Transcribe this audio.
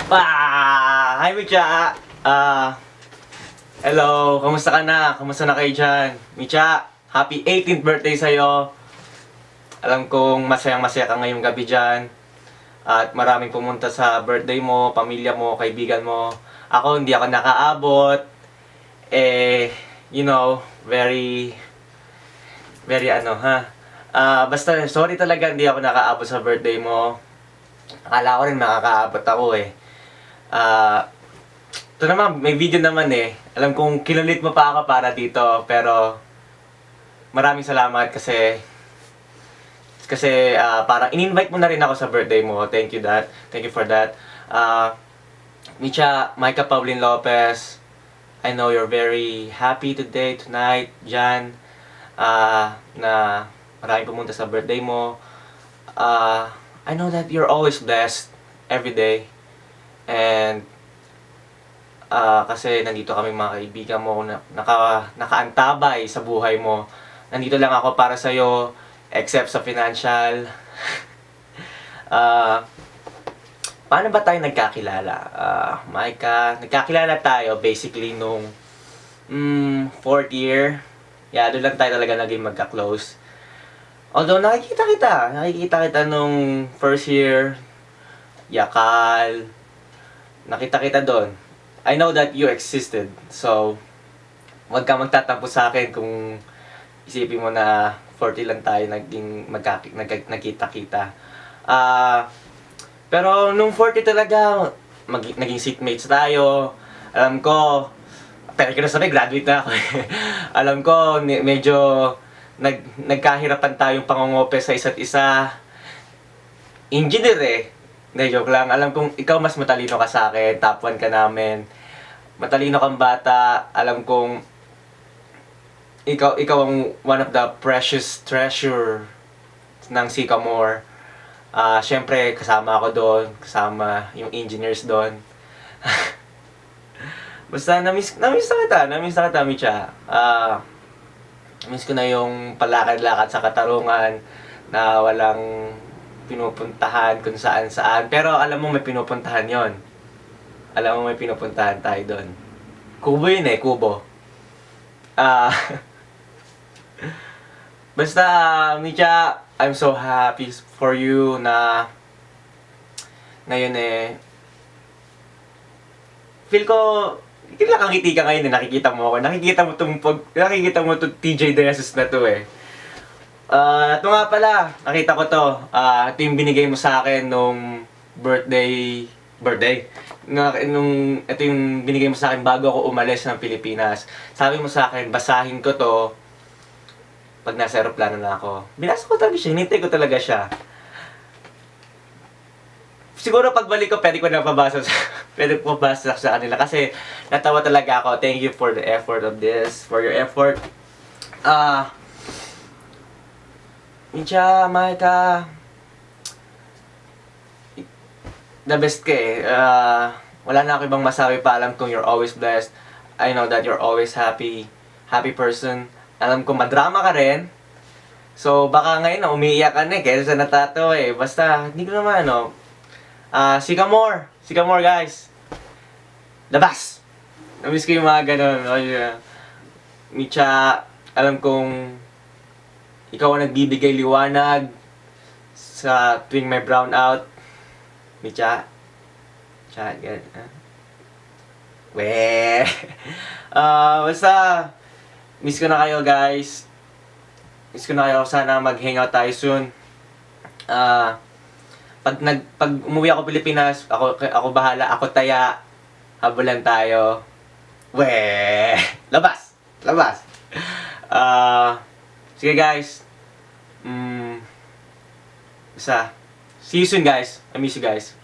Hi, Micha! Hello, kamusta ka na? Kamusta na kayo dyan? Micha, happy 18th birthday sa'yo. Alam kong masayang-masaya ka ngayong gabi dyan. At maraming pumunta sa birthday mo, pamilya mo, kaibigan mo. Ako, hindi ako nakaabot. Very basta, sorry talaga, hindi ako nakaabot sa birthday mo. Akala ko rin makakaabot ako eh. Ito naman, may video naman eh. Alam kong kinulit mo pa ako para dito, pero maraming salamat kasi parang in-invite mo na rin ako sa birthday mo. Thank you for that. Micha, Micah Pauline Lopez, I know you're very happy tonight, Jan, na maraming pumunta sa birthday mo. I know that you're always blessed every day. And kasi nandito kami mga kaibigan mo na nakaantabay sa buhay mo. Nandito lang ako para sa'yo, except sa financial. Paano ba tayo nagkakilala? Micah, nagkakilala tayo basically nung 4th year. Yeah, doon lang tayo talaga naging magka-close. Although nakikita kita nung first year, Yakal, nakita kita doon. I know that you existed, so wag ka magtatampo sa akin kung isipin mo na 40 lang tayo naging nagkita-kita. Pero nung 40 talaga, naging seatmates tayo. Alam ko, pero ko na sabi, graduate na ako. Alam ko, medyo nagkahirapan tayong pangungope sa isa't isa. Engineer eh. Hindi, joke lang. Alam kong ikaw mas matalino ka sa akin. Top 1 ka namin. Matalino kang bata. Alam kong ikaw ang one of the precious treasure ng Sycamore. Siyempre, kasama ako doon. Kasama yung engineers doon. Basta, namiss na kita, Micha. Miss ko na yung palakad-lakad sa Katarungan na walang pinupuntahan kung saan-saan. Pero alam mo may pinupuntahan yon. Alam mo may pinupuntahan tayo doon. Kubo yun eh, Kubo. Basta, Micha, I'm so happy for you na ngayon eh feel ko nakangiti ka ngayon eh, nakikita mo ako. Nakikita mo tong TJ Desus na to eh. Ito nga pala, nakita ko to. Ito yung binigay mo sa akin nung birthday. Ito yung binigay mo sa akin bago ako umalis ng Pilipinas. Sabi mo sa akin, basahin ko to pag nasa aeroplano na ako. Binasa ko talaga siya, hinintay ko talaga siya. Siguro pagbalik ko, pwede ko mabasa sa kanila kasi natawa talaga ako. Thank you for the effort of this, for your effort. Micha, Micah, the best ka eh. Wala na ako ibang masabi pa. Alam kong you're always blessed. I know that you're always happy person. Alam ko madrama ka rin. So baka ngayon umiiyak ka na eh, kaya sa natatawa eh. Basta, hindi ko naman Sycamore guys. Labas! Namiss ko yung mga ganun. Micha, alam kong ikaw ang nagbibigay liwanag sa tuwing may brown out. Micha, ganun. Basta, miss ko na kayo guys. Miss ko na kayo. Sana mag-hangout tayo soon. Pag umuwi ako Pilipinas, ako bahala, ako taya, habulan tayo. Labas! Sige guys. Basta, see you soon guys. I miss you guys.